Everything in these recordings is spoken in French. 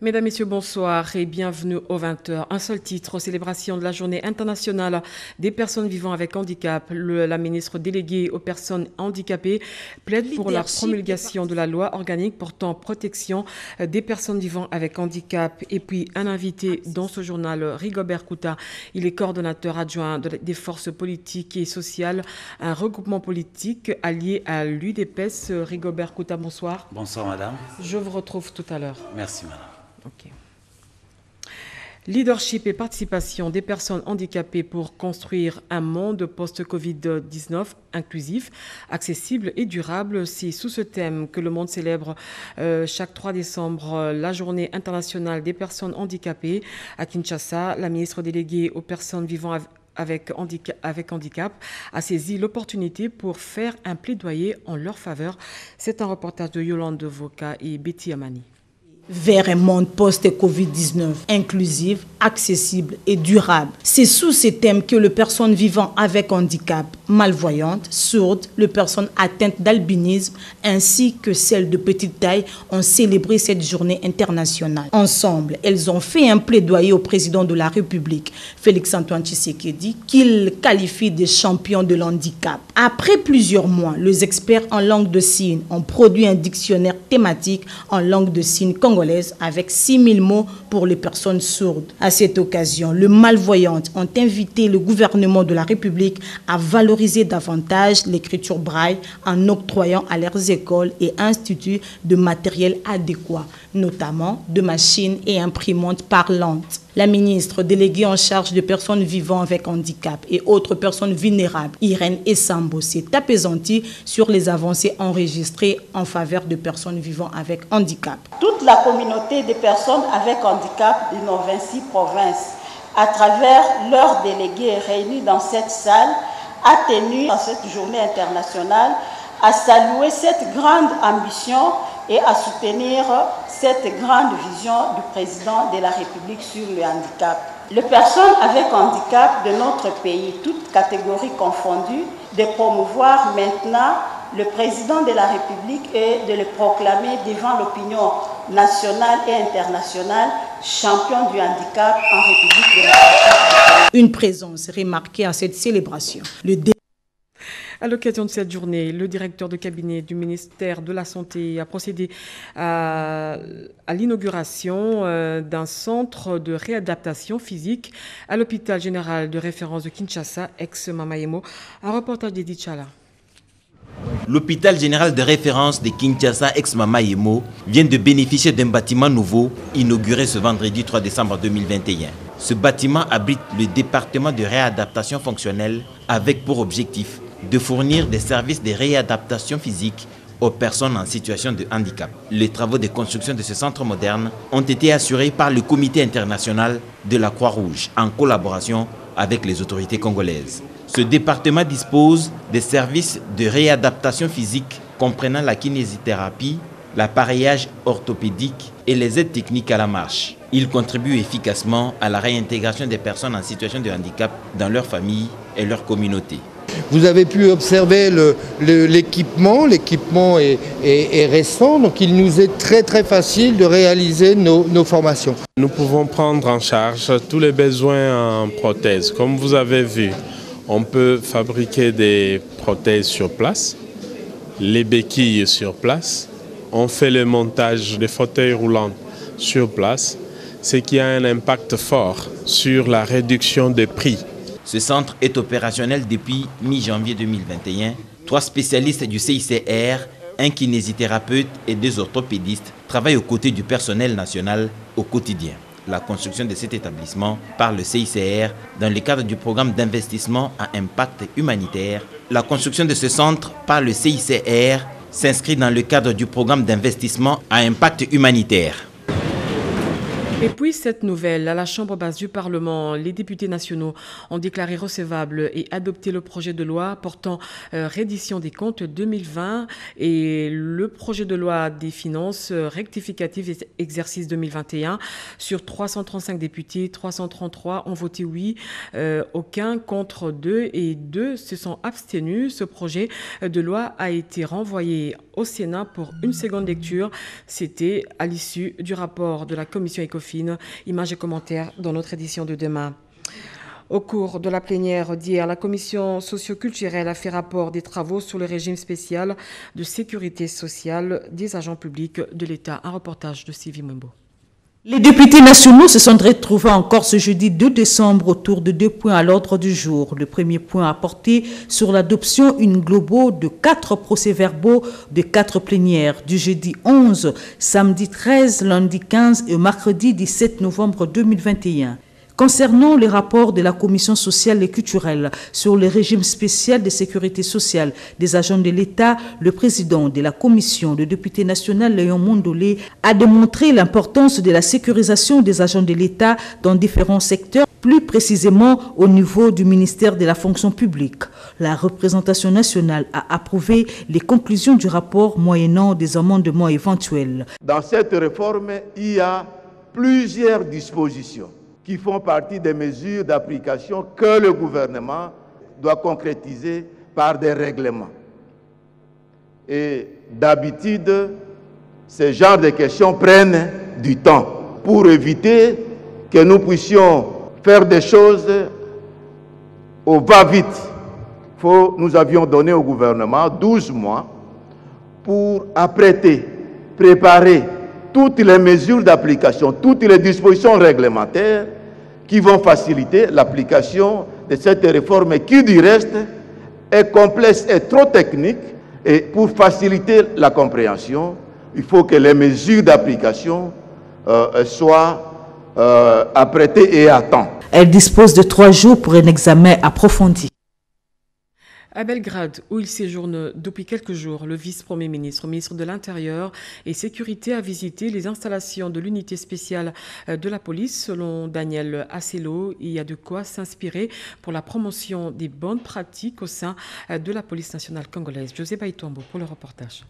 Mesdames, Messieurs, bonsoir et bienvenue au 20h. Un seul titre, célébration de la journée internationale des personnes vivant avec handicap. La ministre déléguée aux personnes handicapées plaide pour la promulgation de la loi organique portant protection des personnes vivant avec handicap. Et puis un invité dans ce journal, Rigobert Kouta. Il est coordonnateur adjoint des forces politiques et sociales, un regroupement politique allié à l'UDPS. Rigobert Kouta, bonsoir. Bonsoir madame. Je vous retrouve tout à l'heure. Merci madame. Okay. Leadership et participation des personnes handicapées pour construire un monde post-Covid-19 inclusif, accessible et durable. C'est sous ce thème que le monde célèbre chaque 3 décembre la journée internationale des personnes handicapées. À Kinshasa, la ministre déléguée aux personnes vivant avec handicap a saisi l'opportunité pour faire un plaidoyer en leur faveur. C'est un reportage de Yolande Voka et Betty Amani. Vers un monde post-Covid-19, inclusif, accessible et durable. C'est sous ces thèmes que les personnes vivant avec handicap, malvoyantes, sourdes, les personnes atteintes d'albinisme, ainsi que celles de petite taille, ont célébré cette journée internationale. Ensemble, elles ont fait un plaidoyer au président de la République, Félix-Antoine Tshisekedi, qu'il qualifie de champion de l'handicap. Après plusieurs mois, les experts en langue de signes ont produit un dictionnaire thématique en langue de signes congolaise avec 6000 mots pour les personnes sourdes. À cette occasion, les malvoyantes ont invité le gouvernement de la République à valoriser davantage l'écriture braille en octroyant à leurs écoles et instituts de matériel adéquat, notamment de machines et imprimantes parlantes. La ministre déléguée en charge des personnes vivant avec handicap et autres personnes vulnérables, Irène Essambo, s'est apaisantie sur les avancées enregistrées en faveur de personnes vivant avec handicap. Toute la communauté des personnes avec handicap de nos 26 provinces, à travers leurs délégués réunis dans cette salle, a tenu dans cette journée internationale à saluer cette grande ambition et à soutenir cette grande vision du président de la République sur le handicap. Les personnes avec handicap de notre pays, toutes catégories confondues, de promouvoir maintenant le président de la République et de le proclamer devant l'opinion nationale et internationale champion du handicap en République démocratique. Une présence remarquée à cette célébration. À l'occasion de cette journée, le directeur de cabinet du ministère de la Santé a procédé à l'inauguration d'un centre de réadaptation physique à l'hôpital général de référence de Kinshasa, ex-Mamayemo. Un reportage d'Edith Chala. L'hôpital général de référence de Kinshasa, ex-Mamayemo, vient de bénéficier d'un bâtiment nouveau, inauguré ce vendredi 3 décembre 2021. Ce bâtiment abrite le département de réadaptation fonctionnelle avec pour objectif de fournir des services de réadaptation physique aux personnes en situation de handicap. Les travaux de construction de ce centre moderne ont été assurés par le Comité international de la Croix-Rouge en collaboration avec les autorités congolaises. Ce département dispose des services de réadaptation physique comprenant la kinésithérapie, l'appareillage orthopédique et les aides techniques à la marche. Il contribue efficacement à la réintégration des personnes en situation de handicap dans leur famille et leur communauté. Vous avez pu observer l'équipement. L'équipement est récent, donc il nous est très facile de réaliser nos formations. Nous pouvons prendre en charge tous les besoins en prothèses. Comme vous avez vu, on peut fabriquer des prothèses sur place, les béquilles sur place. On fait le montage des fauteuils roulants sur place, ce qui a un impact fort sur la réduction des prix. Ce centre est opérationnel depuis mi-janvier 2021. 3 spécialistes du CICR, un kinésithérapeute et 2 orthopédistes travaillent aux côtés du personnel national au quotidien. La construction de cet établissement par le CICR dans le cadre du programme d'investissement à impact humanitaire. La construction de ce centre par le CICR s'inscrit dans le cadre du programme d'investissement à impact humanitaire. Et puis cette nouvelle, à la Chambre basse du Parlement, les députés nationaux ont déclaré recevable et adopté le projet de loi portant reddition des comptes 2020 et le projet de loi des finances rectificatives exercice 2021. Sur 335 députés, 333 ont voté oui, aucun contre 2 et 2 se sont abstenus. Ce projet de loi a été renvoyé au Sénat pour une seconde lecture. C'était à l'issue du rapport de la commission ECOFIN. Images et commentaires dans notre édition de demain. Au cours de la plénière d'hier, la commission socio-culturelle a fait rapport des travaux sur le régime spécial de sécurité sociale des agents publics de l'État. Un reportage de Sylvie Mwembo. Les députés nationaux se sont retrouvés encore ce jeudi 2 décembre autour de 2 points à l'ordre du jour. Le premier point a porté sur l'adoption globaux de 4 procès-verbaux de 4 plénières du jeudi 11, samedi 13, lundi 15 et mercredi 17 novembre 2021. Concernant les rapports de la Commission sociale et culturelle sur le régime spécial de sécurité sociale des agents de l'État, le président de la Commission, le député national Léon Mondolé, a démontré l'importance de la sécurisation des agents de l'État dans différents secteurs, plus précisément au niveau du ministère de la fonction publique. La représentation nationale a approuvé les conclusions du rapport moyennant des amendements éventuels. Dans cette réforme, il y a plusieurs dispositions qui font partie des mesures d'application que le gouvernement doit concrétiser par des règlements. Et d'habitude, ce genre de questions prennent du temps pour éviter que nous puissions faire des choses au va-vite. Nous avions donné au gouvernement 12 mois pour apprêter, préparer toutes les mesures d'application, toutes les dispositions réglementaires qui vont faciliter l'application de cette réforme qui, du reste, est complexe et trop technique. Et pour faciliter la compréhension, il faut que les mesures d'application soient apprêtées et à temps. Elle dispose de 3 jours pour un examen approfondi. À Belgrade, où il séjourne depuis quelques jours, le vice-premier ministre, ministre de l'Intérieur et Sécurité, a visité les installations de l'unité spéciale de la police. Selon Daniel Asselo, il y a de quoi s'inspirer pour la promotion des bonnes pratiques au sein de la police nationale congolaise. José Baitombo pour le reportage.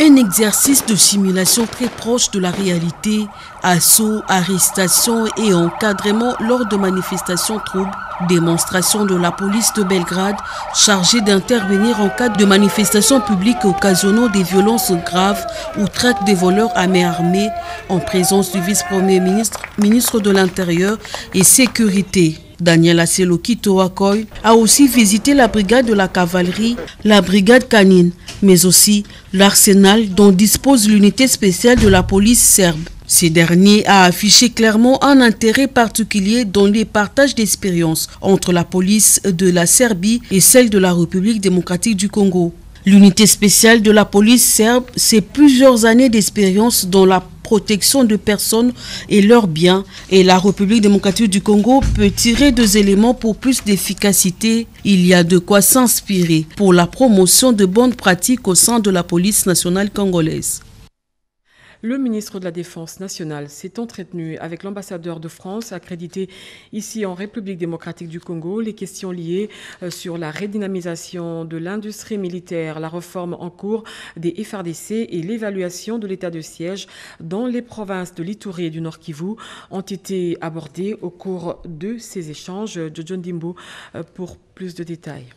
Un exercice de simulation très proche de la réalité, assauts, arrestations et encadrement lors de manifestations troubles, démonstration de la police de Belgrade chargée d'intervenir en cas de manifestations publiques occasionnant des violences graves ou traque des voleurs à main armée en présence du vice-premier ministre, ministre de l'Intérieur et Sécurité. Daniel Asselo Kitoakoy a aussi visité la brigade de la cavalerie, la brigade canine, mais aussi l'arsenal dont dispose l'unité spéciale de la police serbe. Ces derniers a affiché clairement un intérêt particulier dans les partages d'expériences entre la police de la Serbie et celle de la République démocratique du Congo. L'unité spéciale de la police serbe, c'est plusieurs années d'expérience dans la protection de personnes et leurs biens, et la République démocratique du Congo peut tirer 2 éléments pour plus d'efficacité. Il y a de quoi s'inspirer pour la promotion de bonnes pratiques au sein de la police nationale congolaise. Le ministre de la Défense nationale s'est entretenu avec l'ambassadeur de France accrédité ici en République démocratique du Congo. Les questions liées sur la redynamisation de l'industrie militaire, la réforme en cours des FARDC et l'évaluation de l'état de siège dans les provinces de l'Ituri et du Nord Kivu ont été abordées au cours de ces échanges. Jojo Ndimbo pour plus de détails.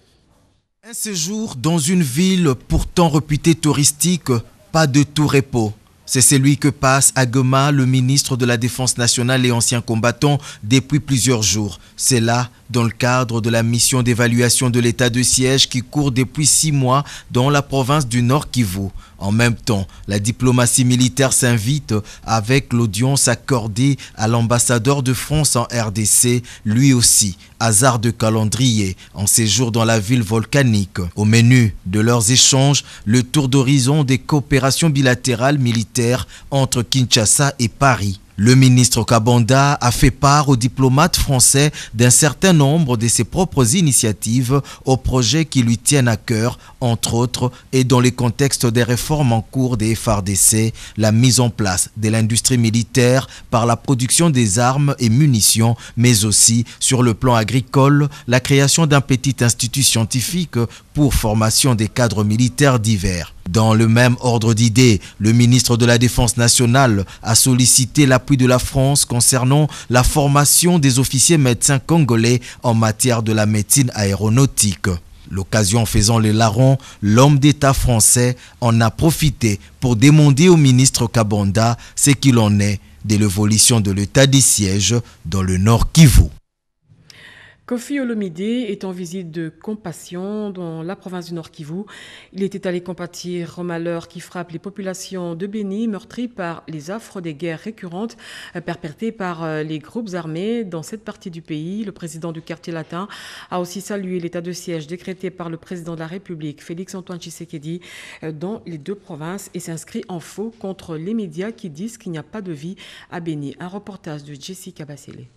Un séjour dans une ville pourtant réputée touristique, pas de tout repos. C'est celui que passe à Goma, le ministre de la Défense nationale et ancien combattant, depuis plusieurs jours. C'est là, dans le cadre de la mission d'évaluation de l'état de siège qui court depuis 6 mois dans la province du Nord Kivu. En même temps, la diplomatie militaire s'invite avec l'audience accordée à l'ambassadeur de France en RDC, lui aussi, hasard de calendrier, en séjour dans la ville volcanique. Au menu de leurs échanges, le tour d'horizon des coopérations bilatérales militaires entre Kinshasa et Paris. Le ministre Kabanda a fait part aux diplomates français d'un certain nombre de ses propres initiatives aux projets qui lui tiennent à cœur, entre autres, et dans les contextes des réformes en cours des FARDC, la mise en place de l'industrie militaire par la production des armes et munitions, mais aussi sur le plan agricole, la création d'un petit institut scientifique pour formation des cadres militaires divers. Dans le même ordre d'idées, le ministre de la Défense nationale a sollicité l'appui de la France concernant la formation des officiers médecins congolais en matière de la médecine aéronautique. L'occasion faisant le larron, l'homme d'État français en a profité pour demander au ministre Kabonda ce qu'il en est de l'évolution de l'état des sièges dans le Nord Kivu. Kofi Olomide est en visite de compassion dans la province du Nord Kivu. Il était allé compatir au malheur qui frappe les populations de Béni, meurtries par les affres des guerres récurrentes perpétrées par les groupes armés dans cette partie du pays. Le président du quartier latin a aussi salué l'état de siège décrété par le président de la République, Félix-Antoine Tshisekedi, dans les deux provinces et s'inscrit en faux contre les médias qui disent qu'il n'y a pas de vie à Béni. Un reportage de Jessica Bassele.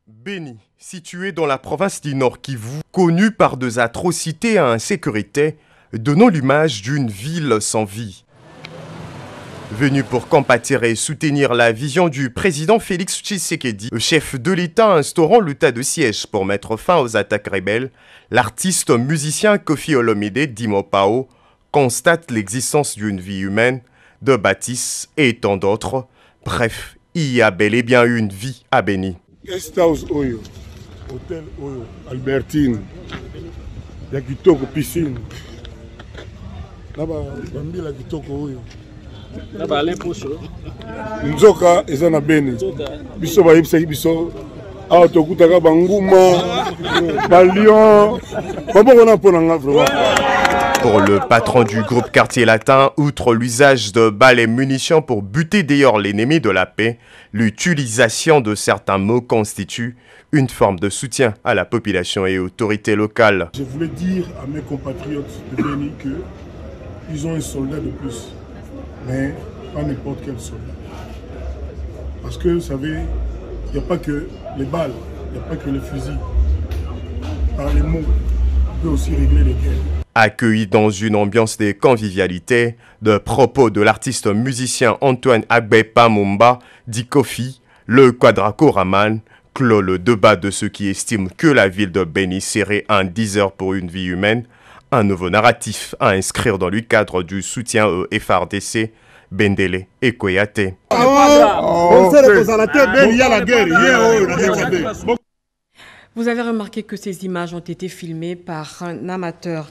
Béni, situé dans la province du Nord Kivu, connu par des atrocités et insécurité, donnant l'image d'une ville sans vie. Venu pour compatir et soutenir la vision du président Félix Tshisekedi, le chef de l'État instaurant l'état de siège pour mettre fin aux attaques rebelles, l'artiste musicien Kofi Olomide Dimopao constate l'existence d'une vie humaine, de bâtisses et tant d'autres. Bref, il y a bel et bien une vie à Béni. Guest house oyo, hôtel oyo, Albertine, ya kitoko piscine. Naba bambila kitoko oyo. Naba lemposo. Nzoka eza na Béni. Biso ba yebisa biso awa tokutaka banguma, balion. Babona pona nga vraiment. Pour le patron du groupe Quartier Latin, outre l'usage de balles et munitions pour buter d'ailleurs l'ennemi de la paix, l'utilisation de certains mots constitue une forme de soutien à la population et aux autorités locales. Je voulais dire à mes compatriotes de Béni qu'ils ont un soldat de plus, mais pas n'importe quel soldat. Parce que, vous savez, il n'y a pas que les balles, il n'y a pas que les fusils. Par les mots, on peut aussi régler les guerres. Accueilli dans une ambiance de convivialité, de propos de l'artiste musicien Antoine Agbepa Mumba, dit Kofi, le Quadracoraman clôt le débat de ceux qui estiment que la ville de Béni serait un 10 heures pour une vie humaine, un nouveau narratif à inscrire dans le cadre du soutien au FRDC, Bendele et Koyate. Vous avez remarqué que ces images ont été filmées par un amateur.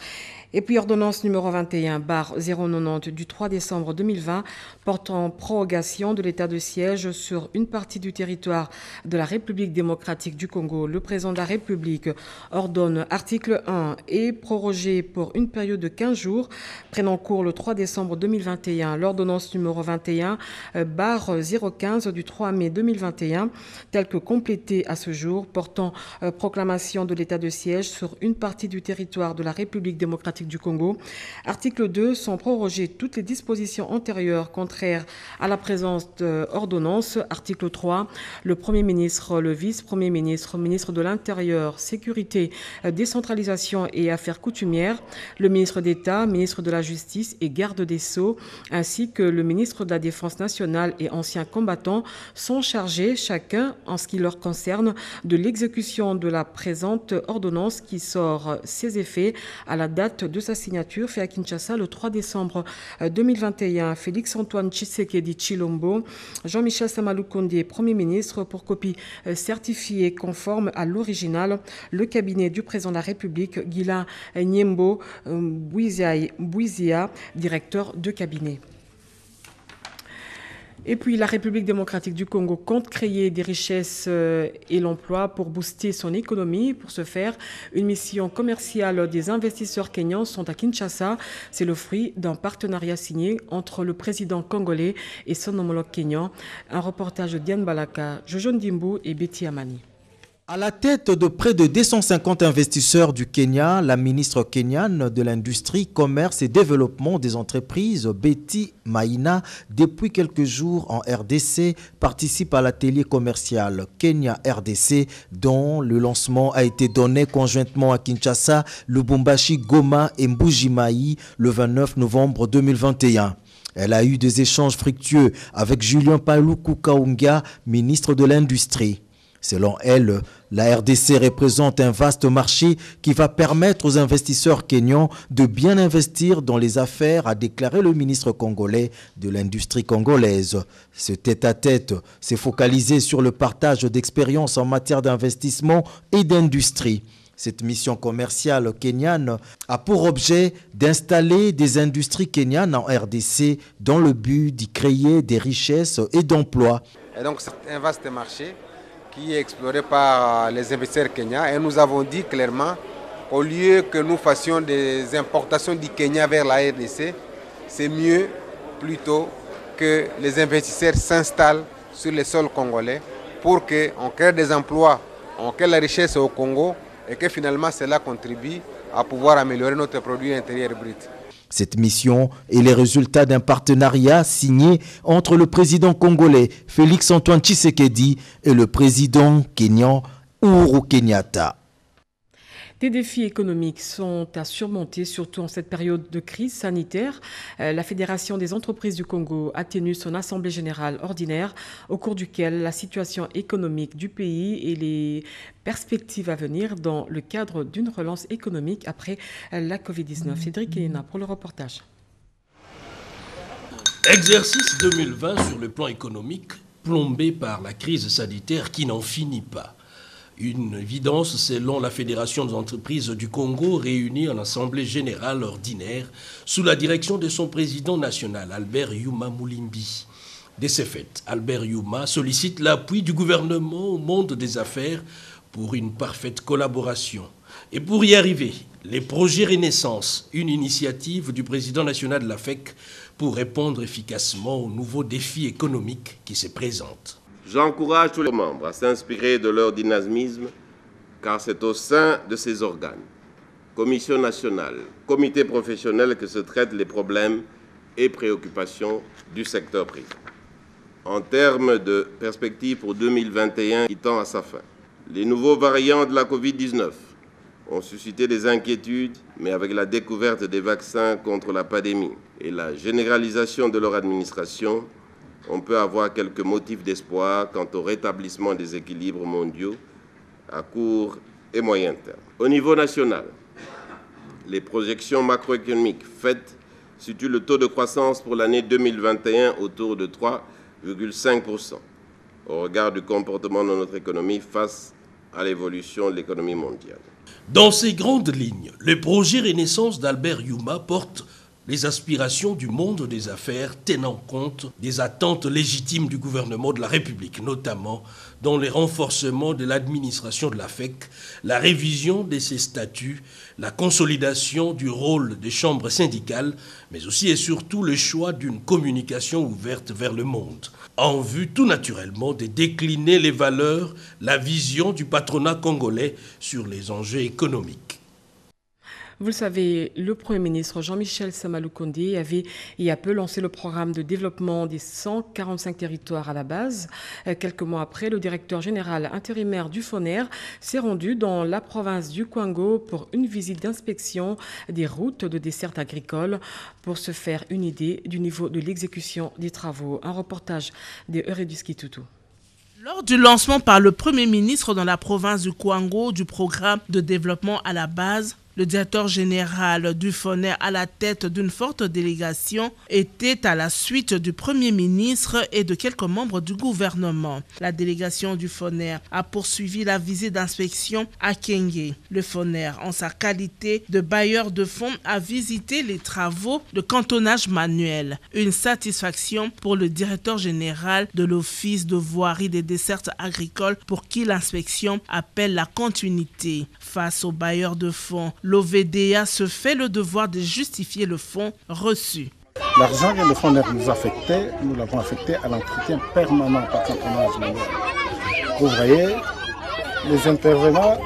Et puis ordonnance numéro 21/090 du 3 décembre 2020 portant prorogation de l'état de siège sur une partie du territoire de la République démocratique du Congo. Le président de la République ordonne, article 1, est prorogé pour une période de 15 jours, prenant cours le 3 décembre 2021. L'ordonnance numéro 21/015 du 3 mai 2021, telle que complétée à ce jour, portant proclamation de l'état de siège sur une partie du territoire de la République démocratique du Congo. Article 2, sont prorogées toutes les dispositions antérieures contraires à la présente ordonnance. Article 3, le Premier ministre, le Vice-Premier ministre, ministre de l'Intérieur, Sécurité, Décentralisation et Affaires coutumières, le ministre d'État, ministre de la Justice et garde des Sceaux, ainsi que le ministre de la Défense nationale et anciens combattants sont chargés, chacun en ce qui leur concerne, de l'exécution de la présente ordonnance qui sort ses effets à la date de sa signature, fait à Kinshasa le 3 décembre 2021. Félix-Antoine Tshisekedi Tshilombo, Jean-Michel Samalou Kondé, Premier ministre, pour copie certifiée conforme à l'original. Le cabinet du président de la République, Guilain Nyembo Bouizia, directeur de cabinet. Et puis, la République démocratique du Congo compte créer des richesses et l'emploi pour booster son économie. Pour ce faire, une mission commerciale des investisseurs kenyans sont à Kinshasa. C'est le fruit d'un partenariat signé entre le président congolais et son homologue kenyan. Un reportage de Diane Balaka, Jojo Ndimbu et Betty Amani. À la tête de près de 250 investisseurs du Kenya, la ministre kenyane de l'Industrie, Commerce et Développement des entreprises, Betty Maina, depuis quelques jours en RDC, participe à l'atelier commercial Kenya-RDC, dont le lancement a été donné conjointement à Kinshasa, Lubumbashi, Goma et Mbuji-Mayi le 29 novembre 2021. Elle a eu des échanges fructueux avec Julien Paluku Kaunga, ministre de l'Industrie. Selon elle, la RDC représente un vaste marché qui va permettre aux investisseurs kenyans de bien investir dans les affaires, a déclaré le ministre congolais de l'Industrie congolaise. Ce tête-à-tête s'est focalisé sur le partage d'expériences en matière d'investissement et d'industrie. Cette mission commerciale kenyane a pour objet d'installer des industries kenyanes en RDC dans le but d'y créer des richesses et d'emplois. Et donc c'est un vaste marché qui est exploré par les investisseurs kenyans et nous avons dit clairement qu'au lieu que nous fassions des importations du Kenya vers la RDC, c'est mieux plutôt que les investisseurs s'installent sur les sols congolais pour qu'on crée des emplois, on crée la richesse au Congo et que finalement cela contribue à pouvoir améliorer notre produit intérieur brut. Cette mission est le résultat d'un partenariat signé entre le président congolais Félix-Antoine Tshisekedi et le président kényan Uhuru Kenyatta. Des défis économiques sont à surmonter, surtout en cette période de crise sanitaire. La Fédération des entreprises du Congo a tenu son assemblée générale ordinaire, au cours duquel la situation économique du pays et les perspectives à venir dans le cadre d'une relance économique après la Covid-19. Cédric Elena pour le reportage. Exercice 2020 sur le plan économique, plombé par la crise sanitaire qui n'en finit pas. Une évidence selon la Fédération des entreprises du Congo réunie en Assemblée générale ordinaire sous la direction de son président national, Albert Yuma Moulimbi. De ce fait, Albert Yuma sollicite l'appui du gouvernement au monde des affaires pour une parfaite collaboration. Et pour y arriver, les projets Renaissance, une initiative du président national de la FEC pour répondre efficacement aux nouveaux défis économiques qui se présentent. J'encourage tous les membres à s'inspirer de leur dynamisme, car c'est au sein de ces organes, commission nationale, comité professionnel, que se traitent les problèmes et préoccupations du secteur privé. En termes de perspectives pour 2021 qui tend à sa fin, les nouveaux variants de la Covid-19 ont suscité des inquiétudes, mais avec la découverte des vaccins contre la pandémie et la généralisation de leur administration, on peut avoir quelques motifs d'espoir quant au rétablissement des équilibres mondiaux à court et moyen terme. Au niveau national, les projections macroéconomiques faites situent le taux de croissance pour l'année 2021 autour de 3,5%, au regard du comportement de notre économie face à l'évolution de l'économie mondiale. Dans ces grandes lignes, le projet Renaissance d'Albert Yuma porte les aspirations du monde des affaires tenant compte des attentes légitimes du gouvernement de la République, notamment dans le renforcement de l'administration de la FEC, la révision de ses statuts, la consolidation du rôle des chambres syndicales, mais aussi et surtout le choix d'une communication ouverte vers le monde, en vue tout naturellement de décliner les valeurs, la vision du patronat congolais sur les enjeux économiques. Vous le savez, le Premier ministre Jean-Michel Samaloukonde avait il y a peu lancé le programme de développement des 145 territoires à la base. Quelques mois après, le directeur général intérimaire du FONER s'est rendu dans la province du Kwango pour une visite d'inspection des routes de desserte agricole pour se faire une idée du niveau de l'exécution des travaux. Un reportage de Eurydice Toutou. Lors du lancement par le Premier ministre dans la province du Kwango du programme de développement à la base, le directeur général du FONER à la tête d'une forte délégation était à la suite du Premier ministre et de quelques membres du gouvernement. La délégation du FONER a poursuivi la visite d'inspection à Kenge. Le FONER, en sa qualité de bailleur de fonds, a visité les travaux de cantonnage manuel. Une satisfaction pour le directeur général de l'Office de voirie des dessertes agricoles pour qui l'inspection appelle la continuité. Face aux bailleurs de fonds, l'OVDA se fait le devoir de justifier le fonds reçu. L'argent que le FONER nous affectait, nous l'avons affecté à l'entretien permanent par cantonnage manuel. Vous voyez, les intervenants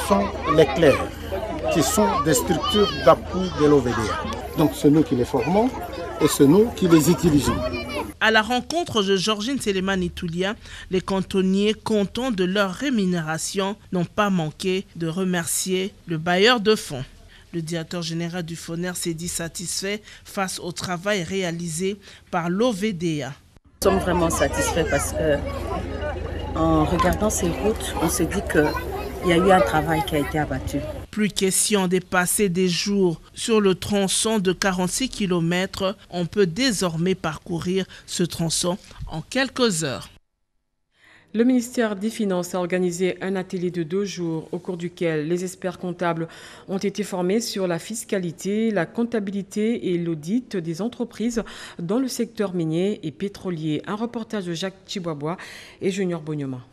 sont les clercs, qui sont des structures d'appui de l'OVDA. Donc c'est nous qui les formons et c'est nous qui les utilisons. À la rencontre de Georgine Selemani-Toulia, les cantonniers, contents de leur rémunération, n'ont pas manqué de remercier le bailleur de fonds. Le directeur général du FONER s'est dit satisfait face au travail réalisé par l'OVDA. Nous sommes vraiment satisfaits parce que, en regardant ces routes, on s'est dit qu'il y a eu un travail qui a été abattu. Plus question de passer des jours sur le tronçon de 46 km. On peut désormais parcourir ce tronçon en quelques heures. Le ministère des Finances a organisé un atelier de 2 jours au cours duquel les experts comptables ont été formés sur la fiscalité, la comptabilité et l'audit des entreprises dans le secteur minier et pétrolier. Un reportage de Jacques Chiboabois et Junior Bonyoma.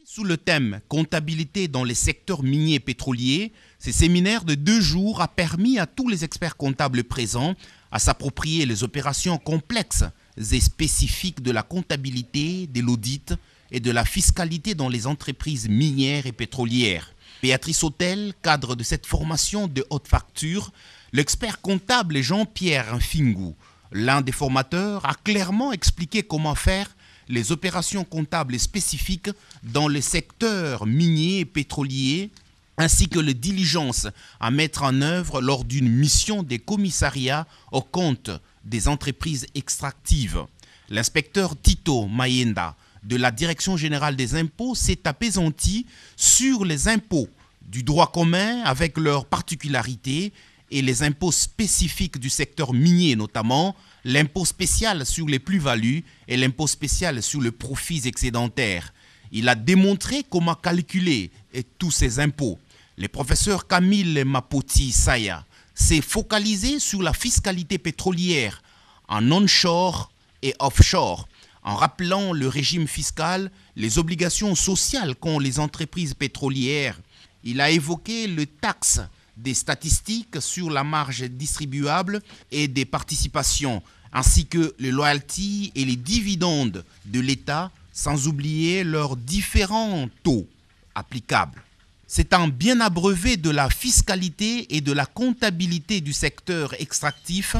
Sous le thème « Comptabilité dans les secteurs miniers et pétroliers », ce séminaire de 2 jours a permis à tous les experts comptables présents à s'approprier les opérations complexes et spécifiques de la comptabilité, de l'audit et de la fiscalité dans les entreprises minières et pétrolières. Béatrice Autel, cadre de cette formation de haute facture, l'expert comptable Jean-Pierre Fingou, l'un des formateurs, a clairement expliqué comment faire les opérations comptables spécifiques dans les secteurs miniers et pétroliers, ainsi que les diligences à mettre en œuvre lors d'une mission des commissariats au compte des entreprises extractives. L'inspecteur Tito Mayenda de la Direction générale des impôts s'est apaisanti sur les impôts du droit commun avec leurs particularités et les impôts spécifiques du secteur minier, notamment l'impôt spécial sur les plus-values et l'impôt spécial sur les profits excédentaires. Il a démontré comment calculer tous ces impôts. Le professeur Camille Mapoti Saya s'est focalisé sur la fiscalité pétrolière en onshore et offshore, en rappelant le régime fiscal, les obligations sociales qu'ont les entreprises pétrolières. Il a évoqué le taxe des statistiques sur la marge distribuable et des participations, ainsi que les royalties et les dividendes de l'État, sans oublier leurs différents taux applicables. C'est un bien abreuvé de la fiscalité et de la comptabilité du secteur extractif.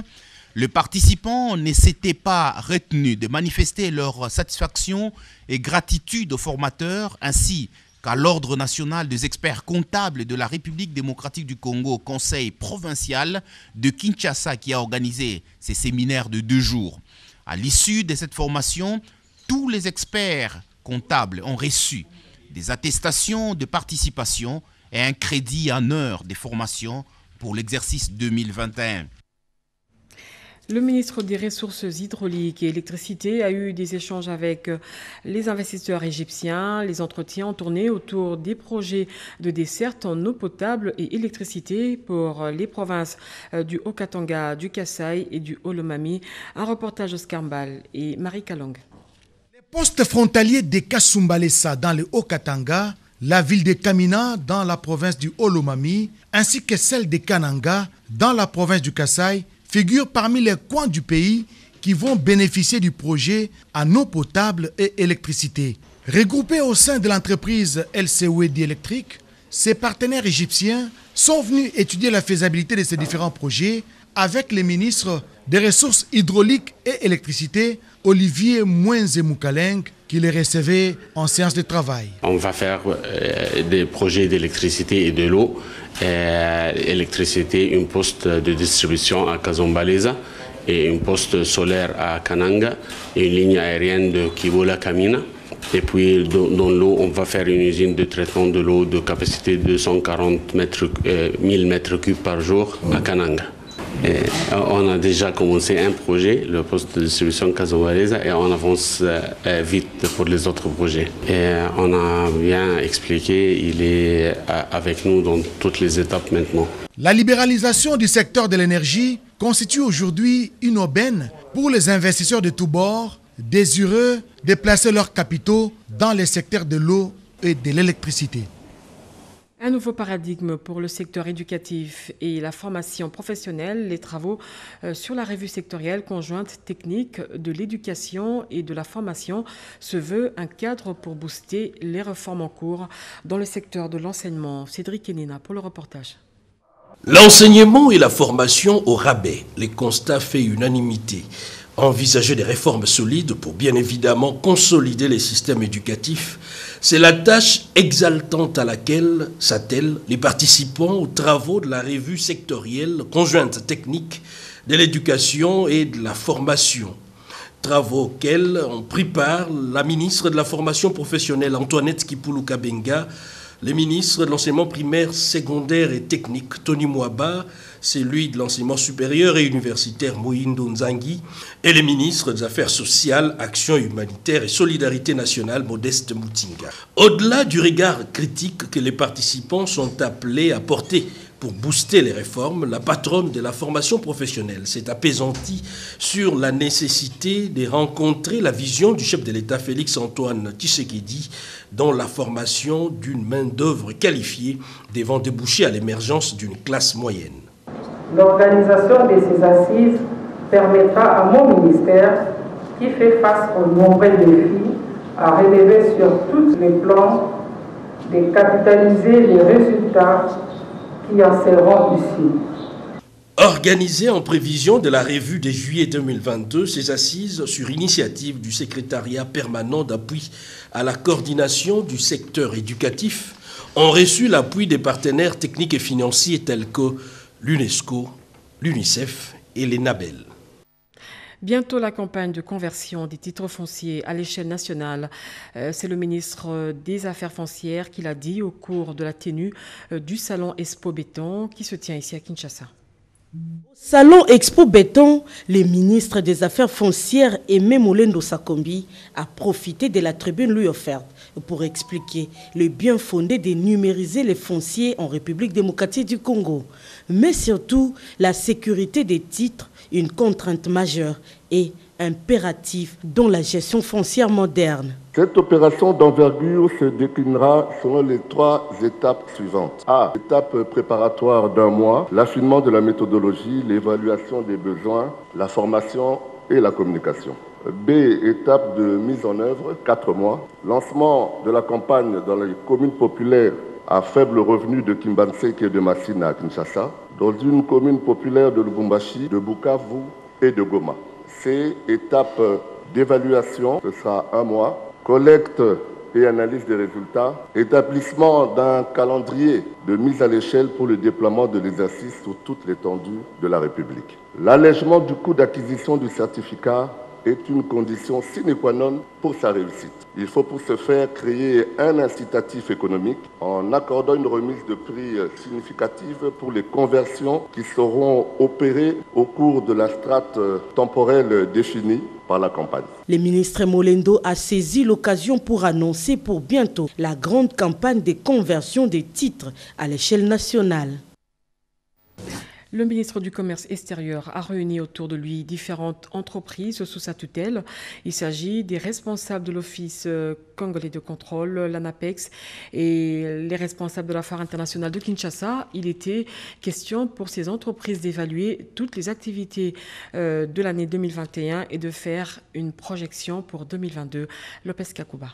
Les participants ne s'étaient pas retenus de manifester leur satisfaction et gratitude aux formateurs ainsi qu'à l'Ordre national des experts comptables de la République démocratique du Congo au Conseil provincial de Kinshasa qui a organisé ces séminaires de 2 jours. À l'issue de cette formation, tous les experts comptables ont reçu des attestations de participation et un crédit en heures de formation pour l'exercice 2021. Le ministre des Ressources hydrauliques et électricité a eu des échanges avec les investisseurs égyptiens. Les entretiens ont tourné autour des projets de desserte en eau potable et électricité pour les provinces du Haut-Katanga, du Kasaï et du Haut-Lomami. Un reportage de Skambal et Marie Kalong. Les postes frontaliers de Kasumbalesa dans le Haut-Katanga, la ville de Kamina dans la province du Haut-Lomami, ainsi que celle de Kananga dans la province du Kasaï, figurent parmi les coins du pays qui vont bénéficier du projet en eau potable et électricité. Regroupés au sein de l'entreprise LCOED électrique, ces partenaires égyptiens sont venus étudier la faisabilité de ces différents projets avec les ministres des Ressources hydrauliques et électricité, Olivier Mouenze-Moukaleng, qui les recevait en séance de travail. On va faire des projets d'électricité et de l'eau. Électricité, une poste de distribution à Kazombalesa et une poste solaire à Kananga et une ligne aérienne de Kibola-Kamina. Et puis dans l'eau, on va faire une usine de traitement de l'eau de capacité de 240 000 mètres cubes par jour à Kananga. Et on a déjà commencé un projet, le poste de distribution Kazombalesa, et on avance vite pour les autres projets. Et on a bien expliqué, il est avec nous dans toutes les étapes maintenant. La libéralisation du secteur de l'énergie constitue aujourd'hui une aubaine pour les investisseurs de tous bords, désireux de placer leurs capitaux dans les secteurs de l'eau et de l'électricité. Un nouveau paradigme pour le secteur éducatif et la formation professionnelle, les travaux sur la revue sectorielle conjointe technique de l'éducation et de la formation se veut un cadre pour booster les réformes en cours dans le secteur de l'enseignement. Cédric Enena pour le reportage. L'enseignement et la formation au rabais, les constats fait unanimité. Envisager des réformes solides pour bien évidemment consolider les systèmes éducatifs, c'est la tâche exaltante à laquelle s'attellent les participants aux travaux de la revue sectorielle conjointe technique de l'éducation et de la formation. Travaux auxquels ont pris part la ministre de la formation professionnelle Antoinette Kipulu Kabenga, Les ministres de l'enseignement primaire, secondaire et technique, Tony Mwaba, celui de l'enseignement supérieur et universitaire, Mohindo Nzangi, et les ministres des Affaires sociales, Action humanitaire et Solidarité nationale, Modeste Moutinga. Au-delà du regard critique que les participants sont appelés à porter pour booster les réformes, la patronne de la formation professionnelle s'est apaisantie sur la nécessité de rencontrer la vision du chef de l'État Félix-Antoine Tshisekedi dans la formation d'une main-d'œuvre qualifiée devant déboucher à l'émergence d'une classe moyenne. L'organisation de ces assises permettra à mon ministère, qui fait face aux nombreux défis, à relever sur tous les plans, de capitaliser les résultats qui en seront issus. Organisées en prévision de la revue de juillet 2022, ces assises, sur initiative du secrétariat permanent d'appui à la coordination du secteur éducatif, ont reçu l'appui des partenaires techniques et financiers tels que l'UNESCO, l'UNICEF et l'ENABEL. Bientôt la campagne de conversion des titres fonciers à l'échelle nationale. C'est le ministre des Affaires foncières qui l'a dit au cours de la tenue du salon Expo Béton qui se tient ici à Kinshasa. Salon Expo Béton, le ministre des Affaires foncières Aimé Molendo Sakombi a profité de la tribune lui offerte pour expliquer le bien fondé de numériser les fonciers en République démocratique du Congo, mais surtout la sécurité des titres, une contrainte majeure et impérative dans la gestion foncière moderne. Cette opération d'envergure se déclinera selon les 3 étapes suivantes. A. Étape préparatoire d'1 mois, l'affinement de la méthodologie, l'évaluation des besoins, la formation et la communication. B. Étape de mise en œuvre, 4 mois, lancement de la campagne dans les communes populaires à faible revenu de Kimbanseke et de Massina à Kinshasa, dans une commune populaire de Lubumbashi, de Bukavu et de Goma. C. Étape d'évaluation, ce sera 1 mois, collecte et analyse des résultats, établissement d'un calendrier de mise à l'échelle pour le déploiement de l'exercice sur toute l'étendue de la République. L'allègement du coût d'acquisition du certificat est une condition sine qua non pour sa réussite. Il faut pour ce faire créer un incitatif économique en accordant une remise de prix significative pour les conversions qui seront opérées au cours de la strate temporelle définie par la campagne. Le ministre Molendo a saisi l'occasion pour annoncer pour bientôt la grande campagne de conversion des titres à l'échelle nationale. Le ministre du Commerce extérieur a réuni autour de lui différentes entreprises sous sa tutelle. Il s'agit des responsables de l'Office congolais de contrôle, l'ANAPEX, et les responsables de la Foire internationale de Kinshasa. Il était question pour ces entreprises d'évaluer toutes les activités de l'année 2021 et de faire une projection pour 2022. Lopez Kakouba.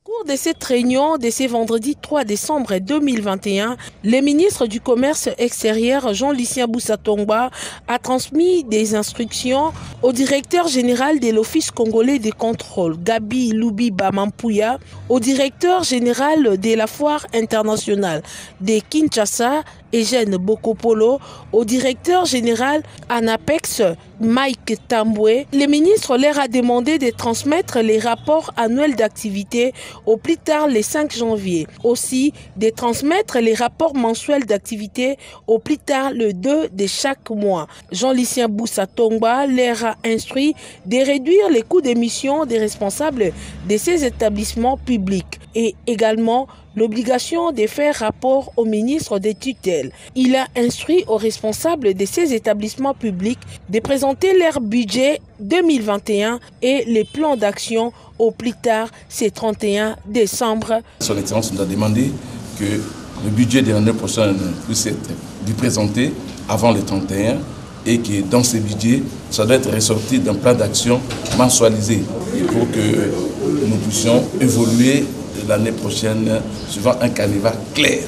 Au cours de cette réunion de ce vendredi 3 décembre 2021, le ministre du Commerce extérieur Jean-Lucien Boussa-Tongba a transmis des instructions au directeur général de l'Office congolais de contrôle, Gabi Loubi Bamampouya, au directeur général de la Foire internationale de Kinshasa, Eugène Bokopolo, au directeur général ANAPEX, Mike Tamboué. Le ministre leur a demandé de transmettre les rapports annuels d'activité au plus tard le 5 janvier. Aussi, de transmettre les rapports mensuels d'activité au plus tard le 2 de chaque mois. Jean-Lucien Boussa-Tongba leur a instruit de réduire les coûts d'émission des responsables de ces établissements publics et également l'obligation de faire rapport au ministre des tutelles. Il a instruit aux responsables de ces établissements publics de présenter leur budget 2021 et les plans d'action au plus tard, c'est 31 décembre. Son Excellence nous a demandé que le budget de l'année prochaine puisse être présenté avant le 31 et que dans ce budget, ça doit être ressorti d'un plan d'action mensualisé pour que nous puissions évoluer l'année prochaine suivant un canevas clair.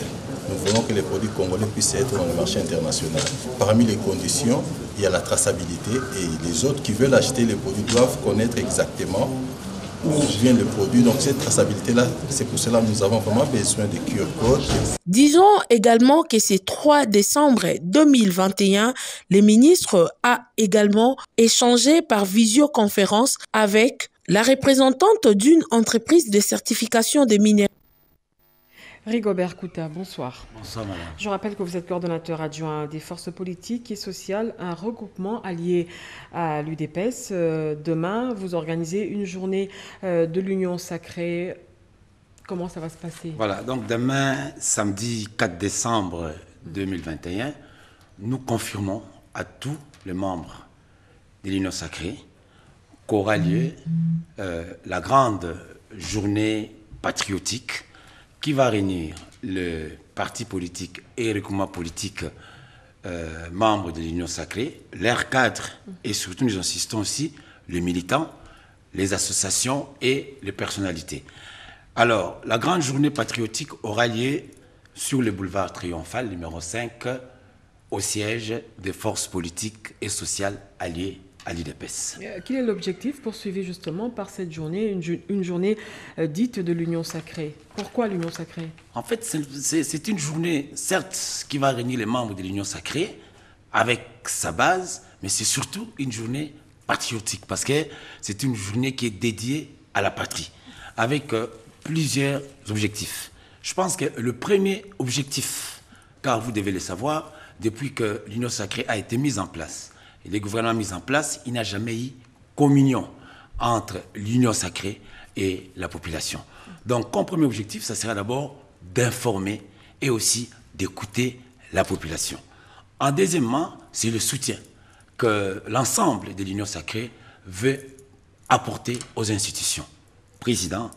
Nous voulons que les produits congolais puissent être dans le marché international. Parmi les conditions, il y a la traçabilité et les autres qui veulent acheter les produits doivent connaître exactement où vient le produit. Donc cette traçabilité-là, c'est pour cela que nous avons vraiment besoin de QR codes. Disons également que ce 3 décembre 2021, le ministre a également échangé par visioconférence avec la représentante d'une entreprise de certification des minéraux. Rigobert Kouta, bonsoir. Bonsoir, madame. Je rappelle que vous êtes coordonnateur adjoint des forces politiques et sociales, un regroupement allié à l'UDPS. Demain, vous organisez une journée de l'Union sacrée. Comment ça va se passer? Voilà, donc demain, samedi 4 décembre 2021, nous confirmons à tous les membres de l'Union sacrée qu'aura lieu la grande journée patriotique qui va réunir le parti politique et regroupement politique membres de l'Union sacrée, leurs cadres et surtout, nous insistons aussi, les militants, les associations et les personnalités. Alors, la grande journée patriotique aura lieu sur le boulevard Triomphal, numéro 5, au siège des forces politiques et sociales alliées à l'UDPS. Quel est l'objectif poursuivi justement par cette journée, une journée dite de l'Union sacrée? Pourquoi l'Union sacrée? En fait, c'est une journée, certes, qui va réunir les membres de l'Union sacrée avec sa base, mais c'est surtout une journée patriotique parce que c'est une journée qui est dédiée à la patrie, avec plusieurs objectifs. Je pense que le premier objectif, car vous devez le savoir, depuis que l'Union sacrée a été mise en place, et les gouvernements mis en place, il n'y a jamais eu communion entre l'Union sacrée et la population. Donc, comme premier objectif, ça sera d'abord d'informer et aussi d'écouter la population. En deuxièmement, c'est le soutien que l'ensemble de l'Union sacrée veut apporter aux institutions. Président,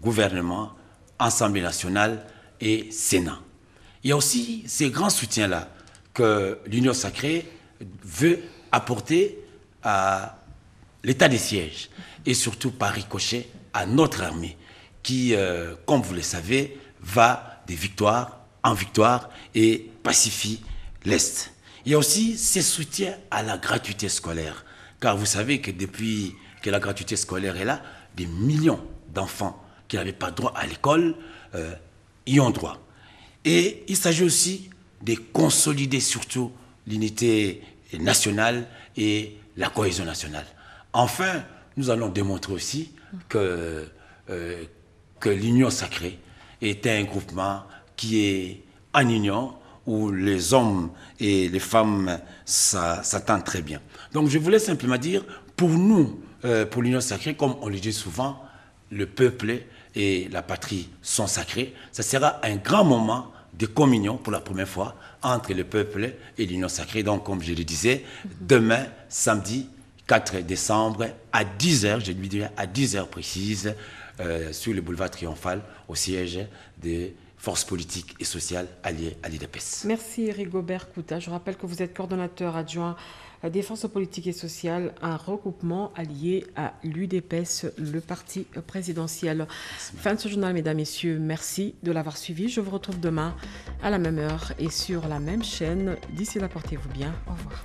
gouvernement, Assemblée nationale et Sénat. Il y a aussi ces grands soutiens-là que l'Union sacrée veut apporter à l'état des sièges et surtout par ricochet à notre armée qui, comme vous le savez, va de victoire en victoire et pacifie l'Est. Il y a aussi ces soutiens à la gratuité scolaire, car vous savez que depuis que la gratuité scolaire est là, des millions d'enfants qui n'avaient pas droit à l'école y ont droit. Et il s'agit aussi de consolider surtout l'unité nationale et la cohésion nationale. Enfin, nous allons démontrer aussi que l'Union sacrée est un groupement qui est en union, où les hommes et les femmes s'attendent très bien. Donc je voulais simplement dire, pour nous, pour l'Union sacrée, comme on le dit souvent, le peuple et la patrie sont sacrés. Ça sera un grand moment de communion pour la première fois entre le peuple et l'Union sacrée. Donc, comme je le disais, demain, samedi 4 décembre, à 10h, je lui dirais à 10h précises, sur le boulevard Triomphal, au siège des forces politiques et sociales alliées à l'UDPS. Merci Rigobert Kouta. Je rappelle que vous êtes coordonnateur adjoint des forces politiques et sociales, un regroupement allié à l'UDPS, le parti présidentiel. Fin de ce journal, mesdames, messieurs. Merci de l'avoir suivi. Je vous retrouve demain à la même heure et sur la même chaîne. D'ici là, portez-vous bien. Au revoir.